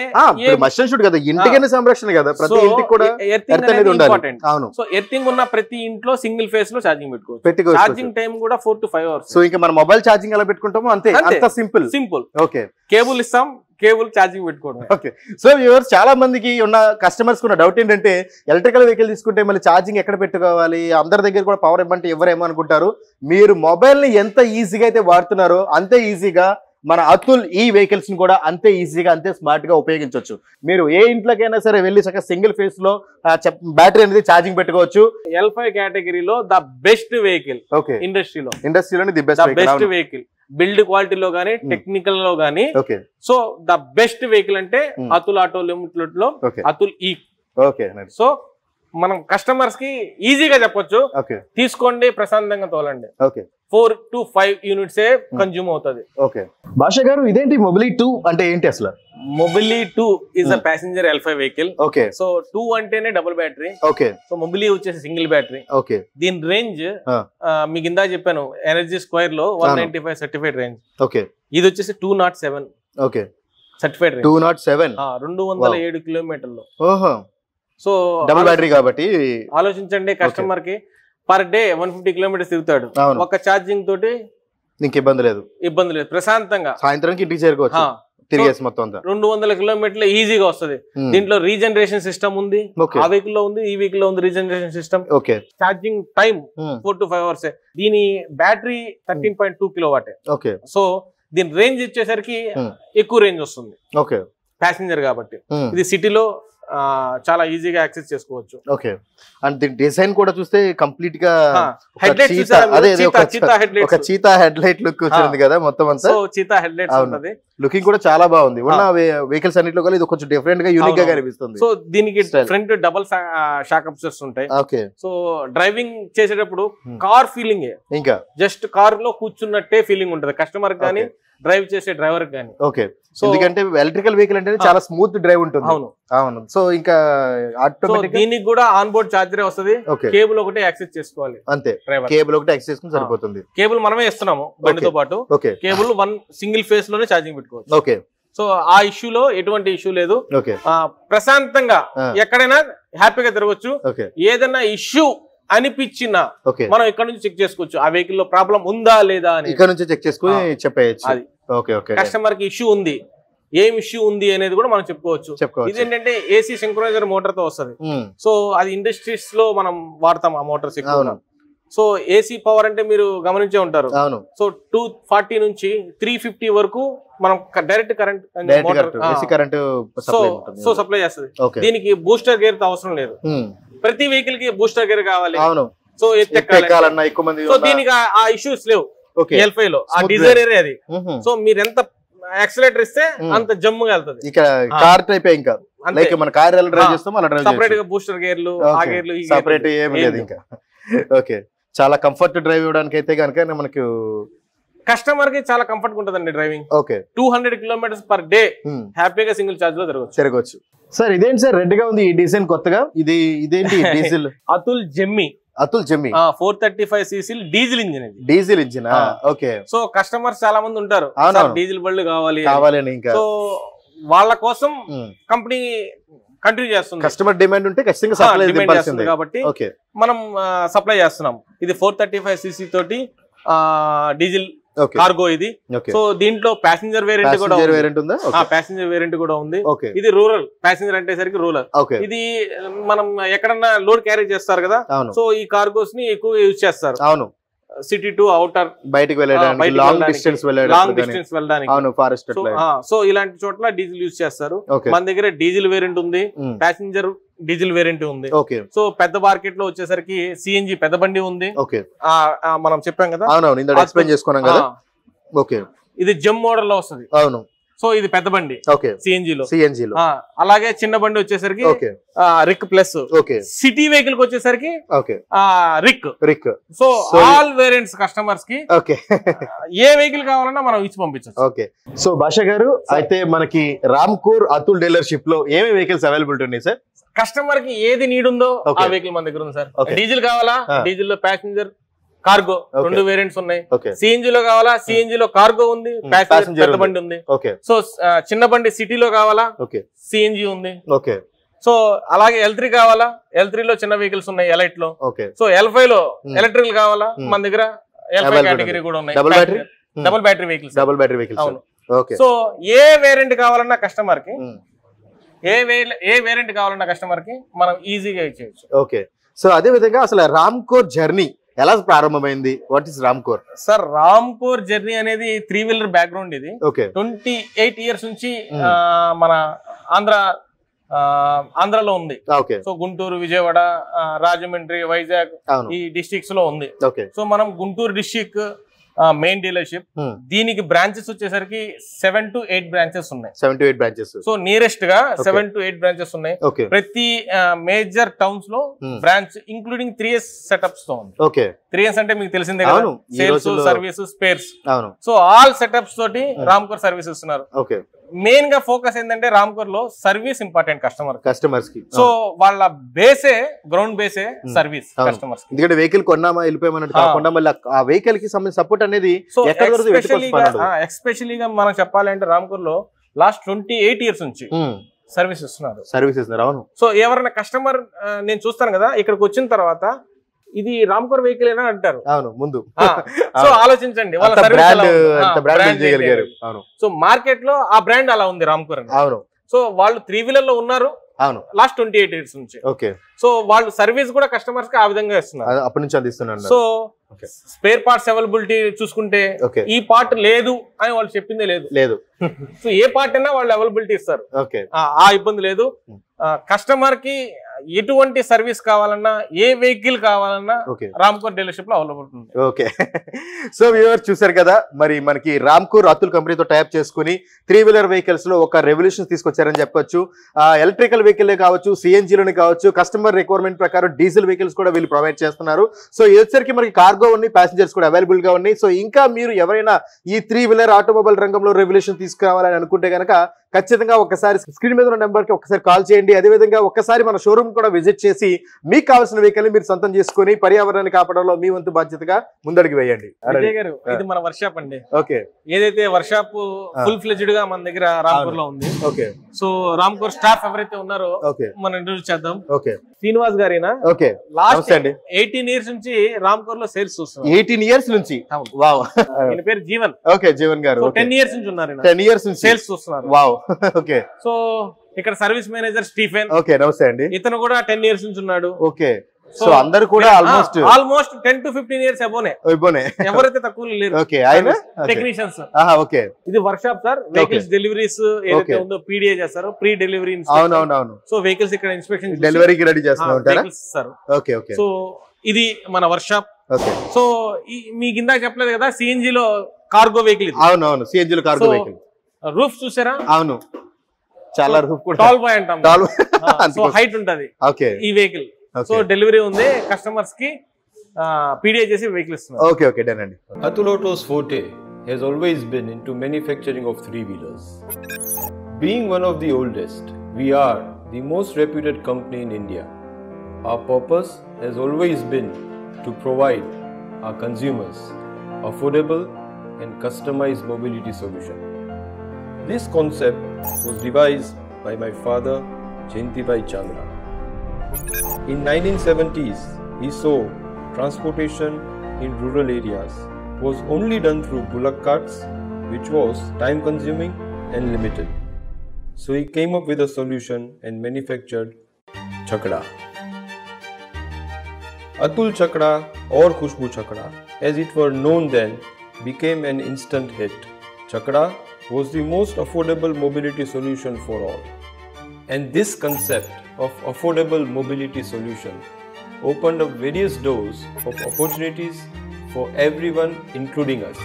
ఇంటికైనా సంరక్షణ కదా, ప్రతి ఇంటికి కూడా ఎర్తింగ్ అనేది ఇంపార్టెంట్. సో ఎర్తింగ్ ఉన్న ప్రతి ఇంట్లో సింగిల్ ఫేస్ లో ఛార్జింగ్ పెట్టుకోవచ్చు. ఛార్జింగ్ టైం కూడా 4 to 5 hours. సో ఇంకా మన మొబైల్ ఛార్జింగ్ ఎలా పెట్టుకుంటామో అంతే, అంత సింపుల్. కేబుల్ ఇస్తాం, కేబుల్ ఛార్జింగ్ పెట్టుకోవడం. సో వ్యూవర్స్, చాలా మందికి ఉన్న కస్టమర్స్ ఉన్న డౌట్ ఏంటంటే ఎలక్ట్రికల్ వెహికల్ తీసుకుంటే మళ్ళీ ఛార్జింగ్ ఎక్కడ పెట్టుకోవాలి, అందరి దగ్గర కూడా పవర్ ఇవ్వంటే ఎవరేమో అనుకుంటారు. మీరు మొబైల్ ని ఎంత ఈజీగా అయితే వాడుతున్నారో అంతే ఈజీగా మన అతుల్ ఈ వెహికల్స్ ని కూడా అంతే ఈజీగా, అంతే స్మార్ట్ గా ఉపయోగించవచ్చు. మీరు ఏ ఇంట్లోకైనా సరే వెళ్ళి చక్కగా సింగిల్ ఫేస్ లో బ్యాటరీ అనేది ఛార్జింగ్ పెట్టుకోవచ్చు. L5 కేటగిరీలో ద బెస్ట్ వెహికల్ ఇండస్ట్రీలో ది బెస్ట్ వెహికల్, బిల్డ్ క్వాలిటీలో గానీ టెక్నికల్ లో గానీ. సో ద బెస్ట్ వెహికల్ అంటే అతుల్ ఆటో లిమిటెడ్ లో అతుల్ ఈ. సో మనం కస్టమర్స్ కి ఈజీగా చెప్పొచ్చు, తీసుకోండి, ప్రశాంతంగా తోలండి. 4 to 5 యూనిట్స్ కన్జ్యూమ్ అవుతుంది. భాషా గారు, ఇదేంటి మొబిలీ 2 అంటే ఏంటి అసలు? మొబిలీ 2 is a passenger L5 vehicle. So 2 అంటేనే డబుల్ బ్యాటరీ. సో మొబిలీ వచ్చేసి సింగిల్ బ్యాటరీ. దీని రేంజ్ మీకు ఇందా చెప్పాను, ఎనర్జీ స్క్వేర్ లో 195 సర్టిఫైడ్ రేంజ్. ఇది వచ్చేసి 207 సర్టిఫైడ్ రేంజ్. 207 కిలోమీటర్లు. సో డబుల్ బ్యాటరీ కాబట్టి ఆలోచించండి, కస్టమర్ కి పర్ డే 150 కిలోమీటర్స్ తిరుగుతాడు. ఒక ఛార్జింగ్ తోటి నీకు ఇబ్బంది లేదు, ప్రశాంతంగా సాయంత్రానికి ఇంటికి చేరుకోవచ్చు. 200 కిలోమీటర్లు ఈజీగా వస్తుంది. దీంట్లో రీజనరేషన్ సిస్టమ్ ఉంది, ఆ వెహికల్ లో ఉంది, ఈ వెహికల్ లో ఉంది regeneration system. Charging time 4 to 5 hours. దీని బ్యాటరీ 13.2 కిలోవాట్. సో దీని రేంజ్ ఇచ్చేసరికి ఎక్కువ రేంజ్ వస్తుంది ప్యాసింజర్ కాబట్టి. ఇది సిటీలో చాలా ఈజీగా యాక్సెస్ చేసుకోవచ్చు. ఓకే, అండ్ దీని డిజైన్ కూడా చూస్తే కంప్లీట్ గా చీతా హెడ్ లైట్ లుక్ వచ్చింది కదా మొత్తం అంతా. సో చీతా హెడ్ లైట్స్ ఉంటది, లుకింగ్ కూడా చాలా బాగుంది. ఉన్న వెహికల్స్ అన్నిట్లో కూడా ఇది కొంచెం డిఫరెంట్ గా యూనిక్ గా కనిపిస్తుంది. సో దీనికి ఫ్రంట్ డబుల్ షాక్ అబ్జర్వర్స్ ఉంటాయి. ఓకే, సో డ్రైవింగ్ చేసేటప్పుడు కార్ ఫీలింగ్, ఇంకా జస్ట్ కార్ లో కూర్చున్నట్టే ఫీలింగ్ ఉంటది కస్టమర్ గానీ డ్రైవ్ చేసే డ్రైవర్ గానీ. ఓకే, ఎందుకంటే ఎలక్ట్రికల్ వెహికల్ అంటే చాలా స్మూత్ డ్రైవ్ ఉంటుంది. అవును. సో ఇంకా ఆటోమేటిక్ దీనికి కూడా ఆన్ బోర్డ్ చార్జర్ వస్తుంది, కేబుల్ ఒకటి యాక్సెస్ చేసుకోవాలి అంతే. కేబుల్ ఒకటి యాక్సెస్ చేసుకుని సరిపోతుంది. కేబుల్ మనమే ఇస్తున్నాము బండితో పాటు. కేబుల్ వన్ సింగిల్ ఫేస్ లోనే ఛార్జింగ్ పెట్టుకోవచ్చు. ఓకే, సో ఆ ఇష్యూలో ఎటువంటి ఇష్యూ లేదు. ప్రశాంతంగా ఎక్కడైనా హ్యాపీగా తిరగచ్చు. ఏదైనా ఇష్యూ అనిపించిన మనం ఇక్కడ నుంచి చెక్ చేసుకోవచ్చు, ఆ వెహికల్ లో ప్రాబ్లం ఉందా లేదా అని ఇక్కడ నుంచి చెక్ చేసుకుని చెప్పేయచ్చు. అది కస్టమర్ కి ఇష్యూ ఉంది, ఏం ఇష్యూ ఉంది అనేది కూడా మనం చెప్పుకోవచ్చు. ఇది ఏంటంటే ఏసీ సింక్రోనైజర్ మోటార్ తో వస్తుంది. సో అది ఇండస్ట్రీస్ లో మనం వాడతాం ఆ మోటార్స్ ఎక్కువ. సో ఏసీ పవర్ అంటే మీరు గమనించే ఉంటారు. సో 240 నుంచి 350 వరకు మనం డైరెక్ట్ కరెంట్ సో సప్లై చేస్తుంది. దీనికి బూస్టర్ గేర్ తో అవసరం లేదు. ప్రతి వెహికల్ కి బూస్టర్ గేర్ కావాలి. సో సో దీనికి ఆ ఇష్యూస్ లేవు L5 లో. ఆ డిజైనర్ అది. సో మీరు ఎంత యాక్సిలేటర్ ఇస్తే అంత జమ్ముగా వెళ్తుంది. సపరేట్ గా బూస్టర్ గేర్లు, ఆ గేర్లు, సపరేట్ ఏమీ లేదు ఇంకా. ఓకే, చాలా కంఫర్ట్ డ్రైవ్ ఇవ్వడానికి అయితే కనుక మనకు కస్టమర్ కి చాలా కంఫర్ట్ ఉంటదండి driving. Okay, 200 kilometres per day హ్యాపీగా సింగిల్ చార్జ్ లో తిరగవచ్చు. సార్ ఇదేంటి సార్ రెడ్ గా ఉంది ఈ డిజైన్ కొత్తగా? ఇదేంటి diesel? Atul జెమ్మి 435cc diesel engine. Diesel engine, okay. So customers చాలా మంది ఉంటారు, డీజిల్ బళ్ళు కావాలి. ఇంకా సో వాళ్ళ కోసం కంపెనీ కంటిన్యూ చేస్తుంది. కస్టమర్ డిమాండ్ ఉంటే ఖచ్చితంగా సప్లై చేస్తుంది కాబట్టి మనం సప్లై చేస్తున్నాం. ఇది 435cc తోటి డీజిల్ కార్గో ఇది. సో దీంట్లో ప్యాసింజర్ వేరియంట్ కూడా ఉంది. ప్యాసింజర్ వేరియంట్ కూడా ఉంది. ఇది రూరల్ ప్యాసింజర్ అంటే సరికి రూరల్. ఇది మనం ఎక్కడన్నా లోడ్ క్యారీ చేస్తారు కదా, సో ఈ కార్గోస్ ని ఎక్కువ యూజ్ చేస్తారు. అవును, సిటీ టు అవుటర్ బయటకు వెళ్ళడానికి, లాంగ్ డిస్టెన్స్ వెళ్ళడానికి. అవును, ఫారెస్ట్. సో ఇలాంటి చోట్ల డీజిల్ యూజ్ చేస్తారు. మన దగ్గర డీజిల్ వేరియంట్ ఉంది, ప్యాసింజర్ డీజిల్ వేరియంట్ ఉంది. సో పెద్ద మార్కెట్ లో వచ్చేసరికి సిఎన్జి పెద్ద బండి ఉంది. మనం చెప్పాం కదా, ఎక్స్ప్లెయిన్ చేసుకున్నాం కదా. ఓకే, ఇది జమ్ మోడల్ లో వస్తుంది. అవును. సో ఇది పెద్ద బండి సిఎన్జిలో. అలాగే చిన్న బండి వచ్చేసరికి రిక్ ప్లస్. సిటీ వెహికల్ కి వచ్చేసరికి రిక్. సో ఆల్ వేరియంట్స్ కస్టమర్స్ కి ఏ వెహికల్ కావాలన్నా మనం ఇచ్చి పంపించచ్చు. ఓకే, సో భాషా గారు అయితే మనకి రామ్కోర్ అతుల్ డీలర్షిప్ లో ఏమేమి వెహికల్స్ అవైలబిలిటీ ఉన్నాయి సార్? కస్టమర్ కి ఏది నీడ్ ఉందో ఆ వెహికల్ మన దగ్గర ఉంది సార్. డీజిల్ కావాలా, డీజిల్ లో ప్యాసింజర్ కార్గో 2 వేరియంట్స్ ఉన్నాయి. సిఎన్జి లో కావాలా, సిఎన్జి లో కార్గో ఉంది, ప్యాసింజర్ పెద్ద బండి ఉంది. సో చిన్న బండి సిటీలో కావాలా, సిఎన్జి ఉంది. సో అలాగే L3 కావాలా, L3 లో చిన్న వెహికల్స్ ఉన్నాయి ఎలైట్ లో. సో L5 లో ఎలక్ట్రికల్ కావాలా, మన దగ్గర L5 కేటగిరీ కూడా ఉన్నాయి. Double battery vehicles. అవును. సో ఏ వేరియంట్ కావాలన్నా కస్టమర్ కి, ఏ వేరియంట్ కావాలన్నా కస్టమర్ కి మనం ఈజీగా ఇచ్చేయచ్చు. ఓకే, సో అదే విధంగా అసలు రామ్కోర్ జర్నీ ఎలా ప్రారంభమైంది? What is Ramkor? Sir Ramkor journey అనేది 3 వీలర్ బ్యాక్గ్రౌండ్. ఇది 28 ఇయర్స్ నుంచి మన ఆంధ్రాలో ఉంది. సో గుంటూరు, విజయవాడ, రాజమండ్రి, వైజాగ్ ఈ డిస్ట్రిక్ట్స్ లో ఉంది. సో మనం గుంటూరు డిస్ట్రిక్ట్ మెయిన్ డీలర్షిప్. దీనికి బ్రాంచెస్ వచ్చేసరికి 7 to 8 బ్రాంచెస్ ఉన్నాయి. 7 to 8 బ్రాంచెస్. సో నియరెస్ట్ గా 7 to 8 బ్రాంచెస్ ఉన్నాయి. ప్రతి మేజర్ టౌన్స్ లో బ్రాంచ్ ఇంక్లూడింగ్ 3S సెటప్స్ తో ఉంది. 3S అంటే మీకు తెలిసిందే కదా, sales, service, spares. So all setups తోటి రామ్కోర్ సర్వీస్ ఇస్తున్నారు. మెయిన్ గా ఫోకస్ ఏంటంటే రామ్కోర్ లో సర్వీస్ ఇంపార్టెంట్ కస్టమర్స్ కి. సో వాళ్ళ బేసే, గ్రౌండ్ బేసే సర్వీస్ కస్టమర్స్. ఎందుకంటే వెహికల్ కొన్నామా వెళ్ళిపోయామన్నట్టు కాకుండా మళ్ళీ ఆ వెహికల్ కి సంబంధించిన సపోర్ట్ అనేది ఎస్పెషలీగా మనం చెప్పాలంటే రామ్కోర్ లో లాస్ట్ 28 ఇయర్స్ నుంచి సర్వీస్ ఇస్తున్నారు. అవును. సో ఎవరైనా కస్టమర్ నేను చూస్తాను కదా, ఇక్కడికి వచ్చిన తర్వాత ఇది రామ్కోర్ వెహికల్ ఏనా అంటారు. అవును, ముందు. సో ఆలోచించండి వాళ్ళ సర్వీస్. సో మార్కెట్ లో ఆ బ్రాండ్ అలా ఉంది రామ్కోర్ అని. అవును. సో వాళ్ళు 3 వీలర్ లో ఉన్నారు, అవును లాస్ట్ 28 years నుంచి. ఓకే. సో వాళ్ళు సర్వీస్ కూడా కస్టమర్స్ కి ఆ విధంగా ఇస్తున్నారు. అప్పటి నుంచి అందిస్తున్నారు. సో స్పేర్ పార్ట్స్ అవైలబిలిటీ చూసుకుంటే ఈ పార్ట్ లేదు అని వాళ్ళు చెప్పిందే లేదు. సో ఏ పార్ట్ అయినా వాళ్ళు అవైలబిలిటీ ఇస్తారు. ఆ ఇబ్బంది లేదు. కస్టమర్ కి ఎటువంటి సర్వీస్ కావాలన్నా, ఏ వెహికల్ కావాలన్నా రామ్కోర్ డీలర్షిప్ లో అవైలబుల్ ఉంది. ఓకే. సో వ్యూవర్స్ చూసారు కదా, మరి మనకి రామ్కోర్ అతుల్ కంపెనీతో టైప్ చేసుకుని 3-wheeler వెహికల్స్ లో ఒక రెవల్యూషన్ తీసుకొచ్చారని చెప్పొచ్చు. ఎలక్ట్రికల్ వెహికల్ కావచ్చు, సిఎన్జీలోని కావచ్చు, కస్టమర్ రిక్వైర్మెంట్ ప్రకారం డీజిల్ వెహికల్స్ కూడా వీళ్ళు ప్రొవైడ్ చేస్తున్నారు. సో వచ్చేసరికి మనకి కార్గో ఉన్నాయి, ప్యాసింజర్స్ కూడా అవైలబుల్ గా ఉన్నాయి. సో ఇంకా మీరు ఎవరైనా ఈ 3-wheeler ఆటోమొబైల్ రంగంలో రెవల్యూషన్ తీసుకురావాలని అనుకుంటే కనుక ఖచ్చితంగా ఒకసారి స్క్రీన్ మీద ఉన్న నెంబర్కి ఒకసారి కాల్ చేయండి. అదేవిధంగా ఒక్కసారి మన షోరూమ్ కూడా విజిట్ చేసి మీకు కావాల్సిన వెహికల్ మీరు సొంతం చేసుకుని పర్యావరణాన్ని కాపాడంలో మీ వంతు బాధ్యతగా ముందడుగు వేయండి. ఇది మన వర్క్షాప్ అండి. ఓకే. ఏదైతే వర్క్షాప్ ఫుల్ ఫ్లెడ్జ్డ్ గా మన దగ్గర రామ్కోర్ లో ఉంది. ఓకే. సో రామ్కోర్ స్టాఫ్ ఎవరైతే ఉన్నారో మనం ఇంట్రొడ్యూస్ చేద్దాం. ఓకే. శ్రీనివాస్ గారేనా? ఓకే. లాస్ట్ 18 years నుంచి రామ్కోర్ లో సేల్స్ చూస్తున్నారు. 18 years నుంచి? వావ్. ఈయన పేరు జీవన్. ఓకే, జీవన్ గారు. 10 years నుంచి ఉన్నారు. 10 years నుంచి సేల్స్ చూస్తున్నారు. వావ్. ఓకే. సో ఇక్కడ సర్వీస్ మేనేజర్ స్టీఫెన్. ఓకే, నమస్తే అండి. ఇతను కూడా 10 years నుంచి ఉన్నాడు. ఓకే. సో అందరూ కూడా ఆల్మోస్ట్ 10 to 15 years అబోనే ఎవరైతే తక్కువ లేరు. ఓకే. ఆయన టెక్నీషియన్స్. ఓకే. ఇది work shop sir. Vehicles deliveries ఏదైతే ఉందో పీడిఏ చేస్తారు, ప్రీ డెలివరీ. అవునవును. సో వెహికల్స్ ఇక్కడ ఇన్స్పెక్షన్ డెలివరీకి రెడీ చేస్తున్నారు. ఓకే. ఓకే. సో ఇది మన వర్క్ షాప్. ఓకే. సో మీకు ఇందాక చెప్పలేదు కదా, సిఎన్జి లో కార్గో వెహికల్. అవునవును, సిఎన్జి లో కార్గో వెహికల్. రూఫ్ చూసారా? అవును, చాలా రూఫ్ కూడా టాల్ బాయ్ అంటాం. సో హైట్ ఉంటది ఈ వెహికల్. సో డెలివరీ ఉంది, కస్టమర్స్ కి పీడిఏ చేసి వెహికల్ ఇస్తున్నారు. ఓకే. ఓకే, డన్ అండి. Atul Auto's forte has always been into manufacturing of 3-wheelers. Being one of the oldest, we are the most reputed company in India. Our purpose has always been to provide our consumers affordable and customized mobility solution. This concept was devised by my father, Jayanti Chandra. In 1970s, he saw transportation in rural areas was only done through bullock carts, which was time consuming and limited. So he came up with a solution and manufactured Chakda. Atul Chakda or Khushbu Chakda, as it were known then, became an instant hit. Chakda was the most affordable mobility solution for all. And this concept of affordable mobility solution opened up various doors of opportunities for everyone, including us.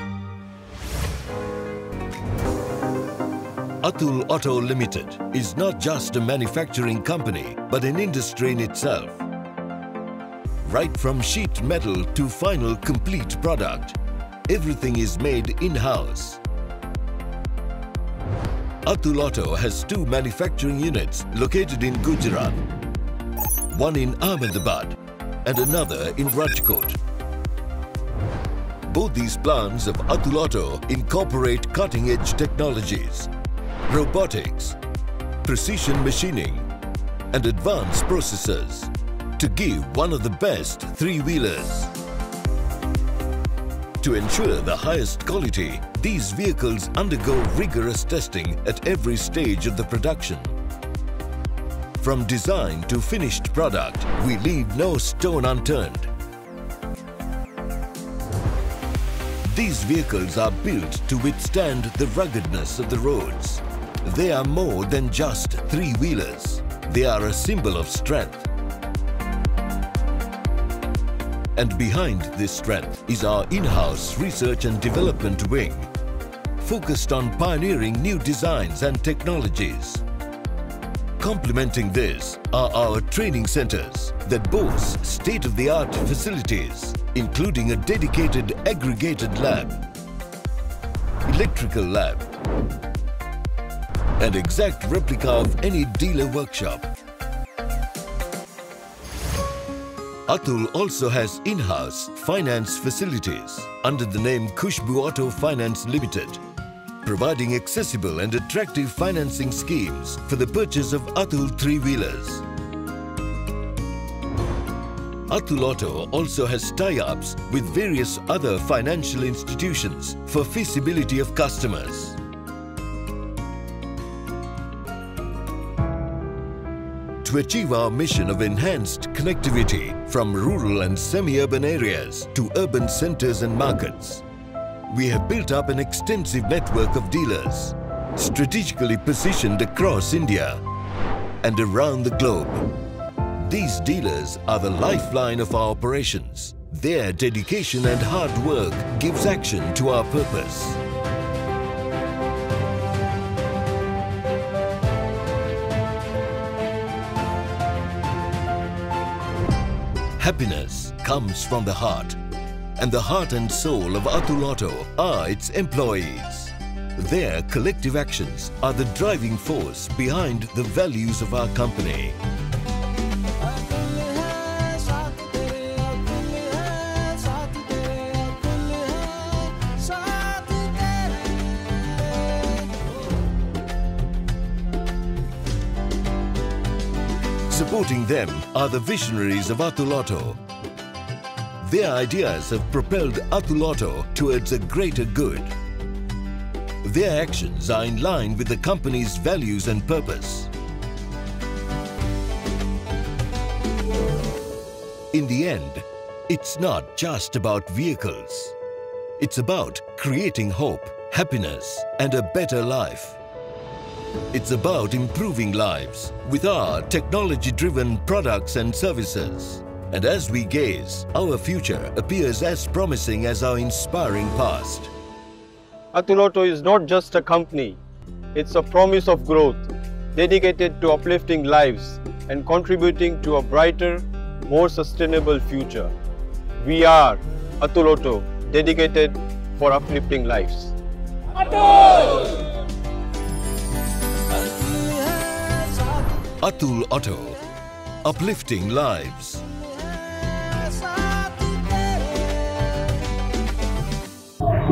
Atul Auto Limited is not just a manufacturing company, but an industry in itself. Right from sheet metal to final complete product, everything is made in-house. Atul Auto has 2 manufacturing units located in Gujarat, one in Ahmedabad and another in Rajkot. Both these plants of Atul Auto incorporate cutting-edge technologies, robotics, precision machining and advanced processors to give one of the best 3-wheelers. To ensure the highest quality, these vehicles undergo rigorous testing at every stage of the production. From design to finished product, we leave no stone unturned. These vehicles are built to withstand the ruggedness of the roads. They are more than just 3-wheelers. They are a symbol of strength. And behind this strength is our in-house research and development wing, focused on pioneering new designs and technologies. Complementing this are our training centers that boast state-of-the-art facilities, including a dedicated aggregated lab, electrical lab, an exact replica of any dealer workshop. Atul also has in-house finance facilities under the name Khushbu Auto Finance Limited, providing accessible and attractive financing schemes for the purchase of Atul 3-wheelers. Atul Auto also has tie-ups with various other financial institutions for feasibility of customers. to achieve our mission of enhanced connectivity from rural and semi-urban areas to urban centers and markets. We have built up an extensive network of dealers, strategically positioned across India and around the globe. These dealers are the lifeline of our operations. Their dedication and hard work gives action to our purpose. Happiness comes from the heart, and the heart and soul of Atul Auto are its employees. Their collective actions are the driving force behind the values of our company. Supporting them are the visionaries of Atul Auto. Their ideas have propelled Atul Auto towards a greater good. Their actions are in line with the company's values and purpose. In the end, it's not just about vehicles. It's about creating hope, happiness, and a better life. It's about improving lives with our technology-driven products and services. And as we gaze, our future appears as promising as our inspiring past. Atul Auto is not just a company, it's a promise of growth, dedicated to uplifting lives and contributing to a brighter, more sustainable future. We are Atul Auto, dedicated for uplifting lives. Atul Auto, uplifting lives.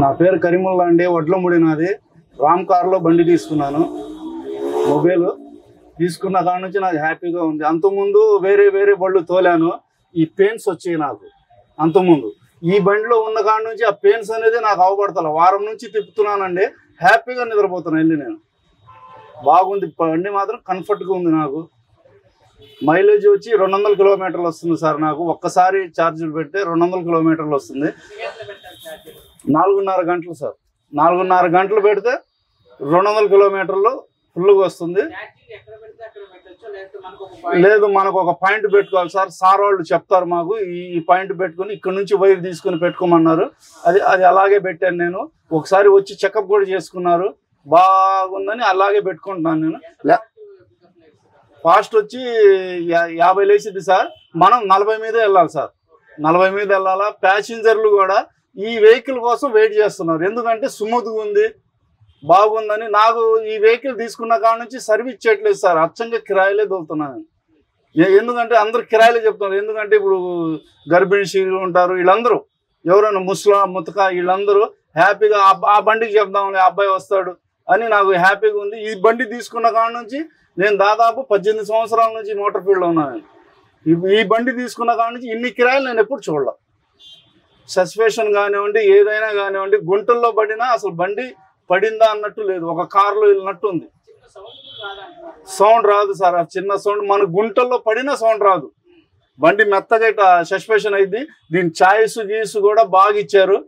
నా పేరు కరీముల్లా అండి, వడ్లముడి నాది. రామ్ కార్లో బండి తీసుకున్నాను. Mobile తీసుకున్న కాడ నుంచి నాకు హ్యాపీగా ఉంది. అంతకుముందు వేరే వేరే బళ్ళు తోలాను, ఈ పెయిన్స్ వచ్చాయి నాకు. అంతకుముందు ఈ బండిలో ఉన్న కాడ నుంచి ఆ పెయిన్స్ అనేది నాకు అవపడతలే. వారం నుంచి తిప్పుతున్నానండి, హ్యాపీగా నిద్రపోతున్నాను. వెళ్ళి నేను బాగుంది, బండి మాత్రం కంఫర్ట్గా ఉంది. నాకు మైలేజ్ వచ్చి 200 కిలోమీటర్లు వస్తుంది సార్. నాకు ఒక్కసారి ఛార్జీలు పెడితే 200 కిలోమీటర్లు వస్తుంది. 4.5 గంటలు సార్. 4.5 గంటలు పెడితే 200 కిలోమీటర్లు ఫుల్గా వస్తుంది. లేదు, మనకు ఒక పాయింట్ పెట్టుకోవాలి సార్. సార్ వాళ్ళు చెప్తారు మాకు, ఈ పాయింట్ పెట్టుకుని ఇక్కడ నుంచి వైర్ తీసుకుని పెట్టుకోమన్నారు. అది అలాగే పెట్టాను నేను. ఒకసారి వచ్చి చెకప్ కూడా చేసుకున్నారు, బాగుందని అలాగే పెట్టుకుంటున్నాను నేను. ఫాస్ట్ వచ్చి 50 లేచింది సార్. మనం 40 మీద వెళ్ళాలి సార్, 40 మీద వెళ్ళాలా. ప్యాసింజర్లు కూడా ఈ వెహికల్ కోసం వెయిట్ చేస్తున్నారు, ఎందుకంటే స్మూత్గా ఉంది, బాగుందని. నాకు ఈ వెహికల్ తీసుకున్న కాడ నుంచి సర్వీస్ చేయట్లేదు సార్, అచ్చంగా కిరాయిలే దొరుకుతున్నాను. ఎందుకంటే అందరు కిరాయిలే చెప్తున్నారు. ఎందుకంటే ఇప్పుడు గర్భిణీ స్త్రీలు ఉంటారు, వీళ్ళందరూ ఎవరైనా ముతక వీళ్ళందరూ హ్యాపీగా ఆ బండికి చెప్దామని, అబ్బాయి వస్తాడు అని నాకు హ్యాపీగా ఉంది. ఈ బండి తీసుకున్న కాడ నుంచి నేను దాదాపు 18 సంవత్సరాల నుంచి మోటార్ ఫీల్డ్లో ఉన్నాను. ఈ బండి తీసుకున్న కాడ నుంచి ఇన్ని కిరాయిలు నేను ఎప్పుడు చూడలే. సస్పెన్షన్ కానివ్వండి, ఏదైనా కానివ్వండి, గుంటల్లో పడినా అసలు బండి పడిందా అన్నట్టు లేదు, ఒక కారులో వెళ్ళినట్టు ఉంది. సౌండ్ రాదు సార్, ఆ చిన్న సౌండ్. మన గుంటల్లో పడినా సౌండ్ రాదు. బండి మెత్తగా ఇట్లా సస్పెన్షన్ అయింది. దీని ఛాయిస్ గీసు కూడా బాగా ఇచ్చారు,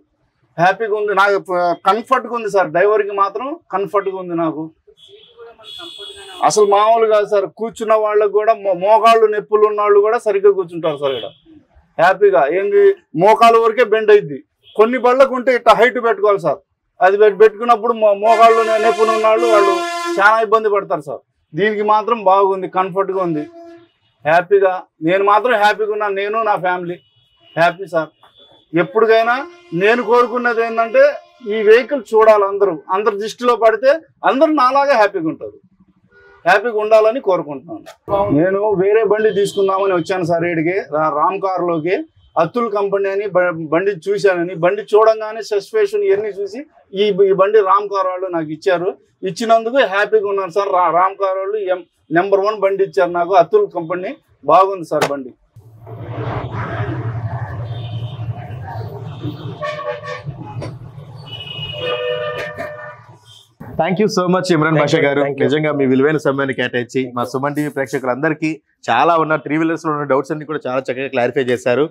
హ్యాపీగా ఉంది. నాకు కంఫర్ట్గా ఉంది సార్. డ్రైవర్కి మాత్రం కంఫర్ట్గా ఉంది నాకు. అసలు మామూలు కాదు సార్. కూర్చున్న వాళ్ళకు కూడా మోకాళ్ళు నొప్పులు ఉన్న వాళ్ళు కూడా సరిగ్గా కూర్చుంటారు సార్ ఇక్కడ హ్యాపీగా. ఏంది, మోకాళ్ళ వరకే బెండ్ అయింది. కొన్ని బళ్ళకు ఉంటే ఇట్లా హైట్ పెట్టుకోవాలి సార్. అది పెట్టుకున్నప్పుడు మోకాళ్ళు నొప్పులు ఉన్న వాళ్ళు చాలా ఇబ్బంది పడతారు సార్. దీనికి మాత్రం బాగుంది, కంఫర్ట్గా ఉంది, హ్యాపీగా. నేను మాత్రం హ్యాపీగా ఉన్నాను, నేను నా ఫ్యామిలీ హ్యాపీ సార్. ఎప్పటికైనా నేను కోరుకున్నది ఏంటంటే ఈ వెహికల్ చూడాలి అందరు దృష్టిలో పడితే అందరూ నాలాగా హ్యాపీగా ఉంటారు, హ్యాపీగా ఉండాలని కోరుకుంటున్నాను. నేను వేరే బండి తీసుకుందామని వచ్చాను సార్ ఈడికి, రామ్ కార్లోకి. అతుల్ కంపెనీ అని బండి చూశానని, బండి చూడంగానే సస్పెన్షన్ ఇవన్నీ చూసి ఈ బండి రామ్ కార్ వాళ్ళు నాకు ఇచ్చారు. ఇచ్చినందుకు హ్యాపీగా ఉన్నాను సార్. రామ్ కార్ వాళ్ళు నెంబర్ 1 బండి ఇచ్చారు నాకు, అతుల్ కంపెనీ. బాగుంది సార్ బండి. Thank you so much Imran Basha గారు. నిజంగా మీ విలువైన సమయాన్ని కేటాయించి మా సుమన్ టీవీ ప్రేక్షకులందరికీ చాలా ఉన్న 3 వీలర్స్ లో ఉన్న డౌట్స్ అన్ని కూడా చాలా చక్కగా క్లారిఫై చేశారు.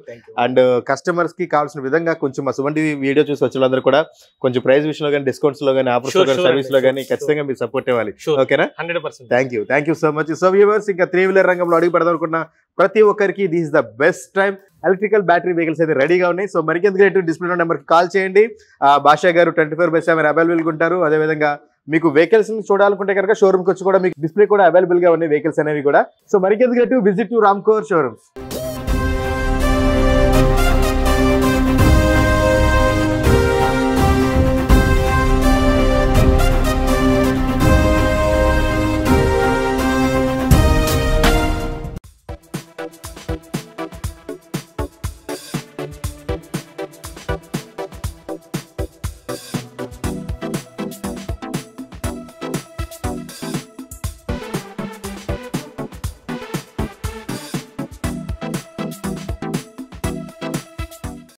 అండ్ కస్టమర్స్ కి కావాల్సిన విధంగా కొంచెం మా సుమన్ టీవీ వీడియో చూసి వచ్చిన వాళ్ళందరూ కూడా కొంచెం ప్రైస్ విషయంలో కానీ, డిస్కౌంట్స్ లో కానీ, ఆఫర్స్ లో కానీ, సర్వీస్ లో కానీ ఖచ్చితంగా మీరు సపోర్ట్ ఇవ్వాలి. ఓకేనా? 100%. Thank you so much. So viewers, ఇంకా 3 వీలర్ రంగంలో అడుగు పెడదాం అనుకున్న ప్రతి ఒక్కరికి this is the best time. Electrical battery vehicles అయితే రెడీగా ఉన్నాయి. సో మరికెందుకు లేటు డిస్ప్లే నెంబర్కి కాల్ చేయండి. భాషా గారు 24/7 అవైలబుల్గా ఉంటారు. అదేవిధంగా మీకు వెహికల్స్ చూడాలనుకుంటే కనుక షోరూమ్కి వచ్చి కూడా మీకు డిస్ప్లే కూడా అవైలబుల్ గా ఉన్నాయి వెహికల్స్ అనేవి కూడా. సో మరికెందుకు late visit to Ramkor showrooms.